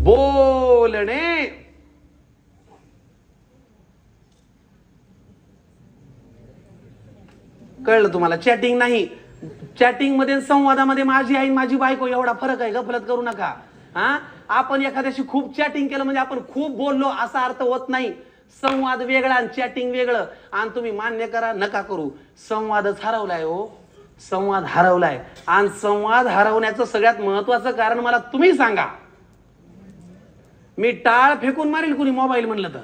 बोलणे. कळलं तुम्हाला? चॅटिंग नाही. चॅटिंग मध्ये संवादामध्ये माझी आई माझी बायको एवढा फरक आहे. गफलत करू नका. हा, आपण एखाद्याशी खूप चॅटिंग केलं म्हणजे आपण खूप बोललो असा अर्थ होत नाही. संवाद वेगळा आणि चॅटिंग वेगळं. आणि तुम्ही मान्य करा नका करू, संवादच हरवलाय हो. संवाद हरवलाय. आणि संवाद हरवण्याचं सगळ्यात महत्वाचं कारण मला तुम्ही सांगा. मी टाळ फेकून मारेल कुणी मोबाईल म्हणलं तर.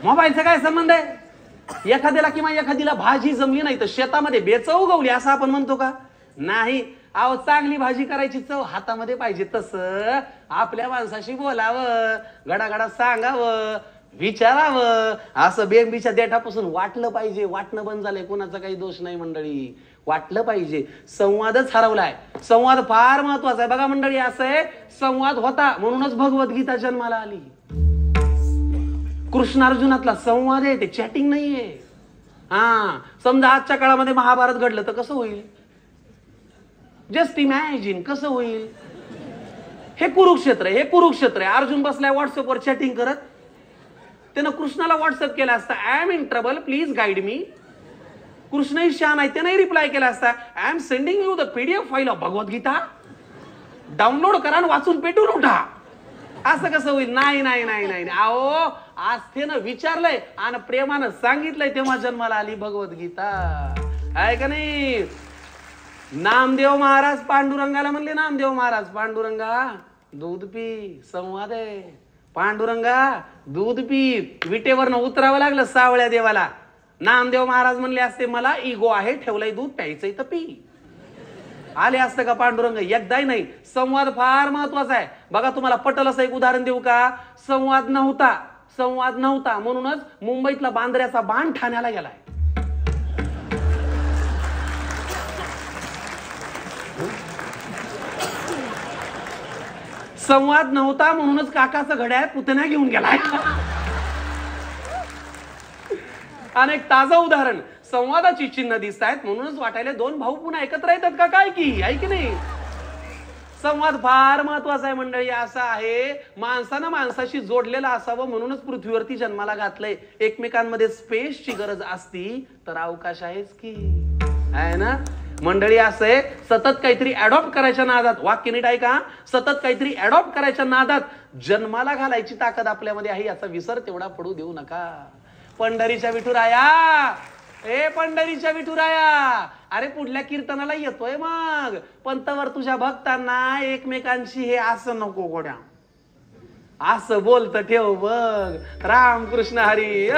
मोबाईलचा काय संबंध आहे? एखाद्याला किंवा एखादीला भाजी जमली नाही तर शेतामध्ये बेचव उगवली असं आपण म्हणतो का? नाही. अहो, चांगली भाजी करायची चव हातामध्ये पाहिजे. तसं आपल्या माणसाशी बोलावं, गडागडा सांगावं, विचारावं. असं बेंबीच्या देठापासून वाटलं पाहिजे. वाटणं बंद झालंय. कोणाचा काही दोष नाही मंडळी. वाटलं पाहिजे. संवादच हरवलाय. संवाद फार महत्वाचा आहे. बघा मंडळी, असं आहे, संवाद होता म्हणूनच भगवद्गीता जन्माला आली. कृष्ण अर्जुनातला संवाद आहे, ते चॅटिंग नाहीये. हा, समजा आजच्या काळामध्ये महाभारत घडलं तर कसं होईल? जस्ट इमॅजिन कसं होईल? हे कुरुक्षेत्र आहे, हे कुरुक्षेत्र आहे. अर्जुन बसलाय व्हॉट्सअपवर चॅटिंग करत. त्यानं कृष्णाला व्हॉट्सअप केला असता, I am in trouble, please guide me. कृष्णही शान आहे, त्याने रिप्लाय केला असता, I am sending you the PDF file of Bhagavad Gita, download करा आणि वाचून पेटून उठा. असं कसं होईल? नाही नाही नाही नाही. अहो, आस्थेनं विचारलंय आणि प्रेमानं सांगितलंय तेव्हा जन्माला आली भगवद्गीता. आहे का नाही? नामदेव महाराज पांडुरंगाला म्हणले, नामदेव महाराज, पांडुरंगा दूध पी. संवाद आहे. पांडुरंगा दूध पी. विटेवरनं उतरावं लागलं सावळ्या देवाला. नामदेव महाराज म्हणले असते, मला इगो आहे, ठेवलंय दूध, प्यायचंय तर पी. आले असतं का पांडुरंग? एकदाही नाही. संवाद फार महत्वाचा आहे. बघा, तुम्हाला पटल असं एक उदाहरण देऊ का? संवाद नव्हता, संवाद नव्हता म्हणूनच मुंबईतला बांद्र्याचा बाण ठाण्याला गेलाय. संवाद नव्हता म्हणूनच काकाचं घड्याळ पुतण्या घेऊन गेलाय. अनेक ताजं उदाहरण. संवादाची चिन्ह दिसत आहेत म्हणूनच वाटायला दोन भाऊ पुन्हा एकत्र येतात का काय की? आहे की नाही? संवाद फार महत्वाचा आहे मंडळी. असा आहे, माणसानं माणसाशी जोडलेला असावं म्हणूनच पृथ्वीवरती जन्माला घातलंय. एकमेकांमध्ये स्पेसची गरज असती तर अवकाश आहेच की, आहे ना मंडळी? असं आहे, सतत काहीतरी अडॉप्ट करायच्या नादात, वाक्य नीट ऐका, सतत काहीतरी अडॉप्ट करायच्या नादात जन्माला घालायची ताकद आपल्यामध्ये आहे, याचा विसर तेवढा पडू देऊ नका. पंढरीच्या विठुराया, ए पंढरीच्या विठुराया, अरे पुढल्या कीर्तनाला येतोय मग. पंतवर तुझ्या भक्तांना एकमेकांशी हे असं नको गोड्या, असं बोलत ठेव बघ. रामकृष्ण हरी.